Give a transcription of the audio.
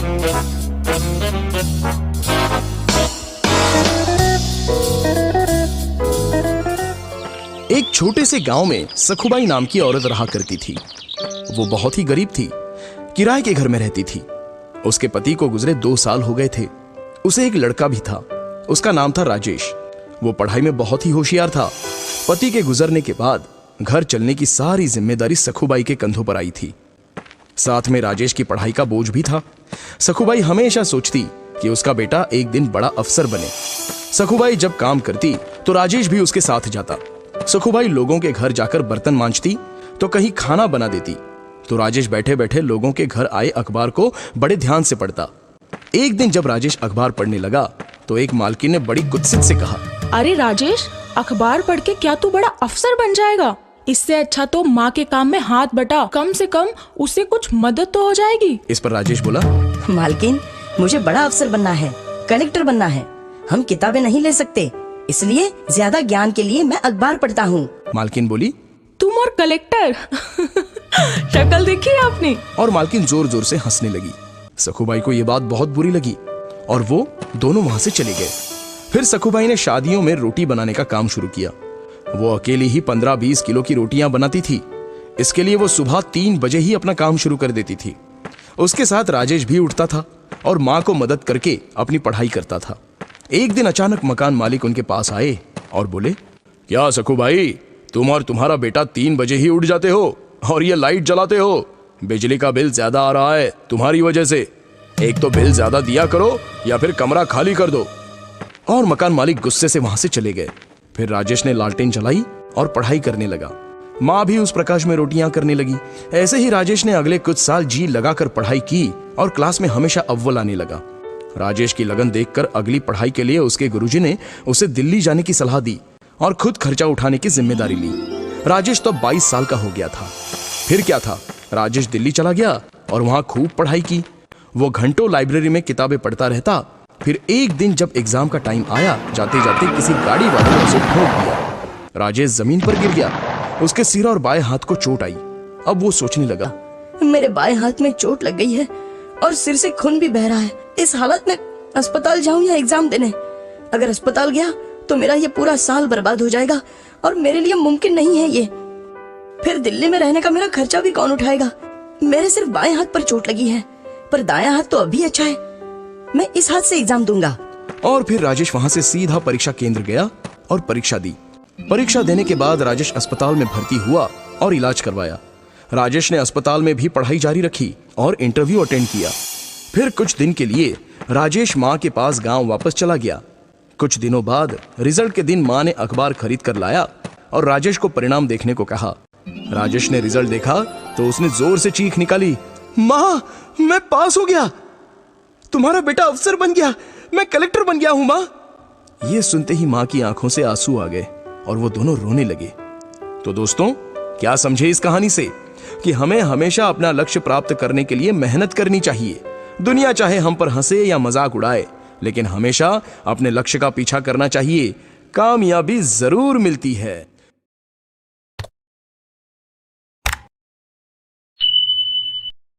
एक छोटे से गांव में सखुबाई नाम की औरत रहा करती थी। वो बहुत ही गरीब थी, किराए के घर में रहती थी। उसके पति को गुजरे 2 साल हो गए थे। उसे एक लड़का भी था, उसका नाम था राजेश। वो पढ़ाई में बहुत ही होशियार था। पति के गुजरने के बाद घर चलने की सारी जिम्मेदारी सखुबाई के कंधों पर आई थी। साथ में राजेश की पढ़ाई का बोझ भी था। सखुबाई हमेशा सोचती कि उसका बेटा एक दिन बड़ा अफसर बने। सखुबाई जब काम करती तो राजेश भी उसके साथ जाता। सखुबाई लोगों के घर जाकर बर्तन मांजती तो कहीं खाना बना देती, तो राजेश बैठे बैठे लोगों के घर आए अखबार को बड़े ध्यान से पढ़ता। एक दिन जब राजेश अखबार पढ़ने लगा तो एक मालकिन ने बड़ी कुत्सित से कहा, अरे राजेश, अखबार पढ़ के क्या तू बड़ा अफसर बन जाएगा? इससे अच्छा तो माँ के काम में हाथ बटा, कम से कम उससे कुछ मदद तो हो जाएगी। इस पर राजेश बोला, मालकिन, मुझे बड़ा अफसर बनना है, कलेक्टर बनना है। हम किताबें नहीं ले सकते, इसलिए ज्यादा ज्ञान के लिए मैं अखबार पढ़ता हूँ। मालकिन बोली, तुम और कलेक्टर शक्ल देखी है आपने? और मालकिन जोर जोर से हंसने लगी। सखुबाई को ये बात बहुत बुरी लगी और वो दोनों वहां से चले गए। फिर सखुबाई ने शादियों में रोटी बनाने का काम शुरू किया। वो अकेली ही 15-20 किलो की रोटियां बनाती थी। इसके लिए वो सुबह 3 बजे ही अपना काम शुरू कर देती थी। उसके साथ राजेश भी उठता था और माँ को मदद करके अपनी पढ़ाई करता था। एक दिन अचानक मकान मालिक उनके पास आए और बोले, क्या सखुबाई, तुम और तुम्हारा बेटा 3 बजे ही उठ जाते हो और ये लाइट जलाते हो? बिजली का बिल ज्यादा आ रहा है तुम्हारी वजह से। एक तो बिल ज्यादा दिया करो या फिर कमरा खाली कर दो। और मकान मालिक गुस्से से वहां से चले गए। फिर राजेश ने लालटेन जलाई और पढ़ाई करने लगा। माँ भी उस प्रकाश में रोटियां करने लगी। ऐसे ही राजेश ने अगले कुछ साल जी लगाकर पढ़ाई की और क्लास में हमेशा अव्वल आने लगा। राजेश की लगन देखकर अगली पढ़ाई के लिए उसके गुरुजी ने उसे दिल्ली जाने की सलाह दी और खुद खर्चा उठाने की जिम्मेदारी ली। राजेश तो 22 साल का हो गया था। फिर क्या था, राजेश दिल्ली चला गया और वहां खूब पढ़ाई की। वो घंटों लाइब्रेरी में किताबें पढ़ता रहता। फिर एक दिन जब एग्जाम का टाइम आया, जाते जाते किसी गाड़ी वाले ने उसे ठोक दिया। राजेश जमीन पर गिर गया। उसके सिर और बाएं हाथ को चोट आई। अब वो सोचने लगा, मेरे बाएं हाथ में चोट लग गई है और सिर से खून भी बह रहा है। इस हालत में अस्पताल जाऊं या एग्जाम देने? अगर अस्पताल गया तो मेरा ये पूरा साल बर्बाद हो जाएगा और मेरे लिए मुमकिन नहीं है ये। फिर दिल्ली में रहने का मेरा खर्चा भी कौन उठाएगा? मेरे सिर्फ बाएं हाथ पर चोट लगी है, पर दायां हाथ तो अभी अच्छा है। मैं इस हाथ से एग्जाम दूंगा। और फिर राजेश वहां से सीधा परीक्षा केंद्र गया और परीक्षा दी। परीक्षा देने के बाद राजेश अस्पताल में भर्ती हुआ और इलाज करवाया। राजेश ने अस्पताल में भी पढ़ाई जारी रखी और इंटरव्यू अटेंड किया। फिर कुछ दिन के लिए राजेश माँ के पास गांव वापस चला गया। कुछ दिनों बाद रिजल्ट के दिन माँ ने अखबार खरीद कर लाया और राजेश को परिणाम देखने को कहा। राजेश ने रिजल्ट देखा तो उसने जोर से चीख निकाली, माँ, मैं पास हो गया, तुम्हारा बेटा अफसर बन गया, मैं कलेक्टर बन गया हूं माँ। ये सुनते ही माँ की आंखों से आंसू आ गए और वो दोनों रोने लगे। तो दोस्तों, क्या समझे इस कहानी से कि हमें हमेशा अपना लक्ष्य प्राप्त करने के लिए मेहनत करनी चाहिए। दुनिया चाहे हम पर हंसे या मजाक उड़ाए, लेकिन हमेशा अपने लक्ष्य का पीछा करना चाहिए। कामयाबी जरूर मिलती है।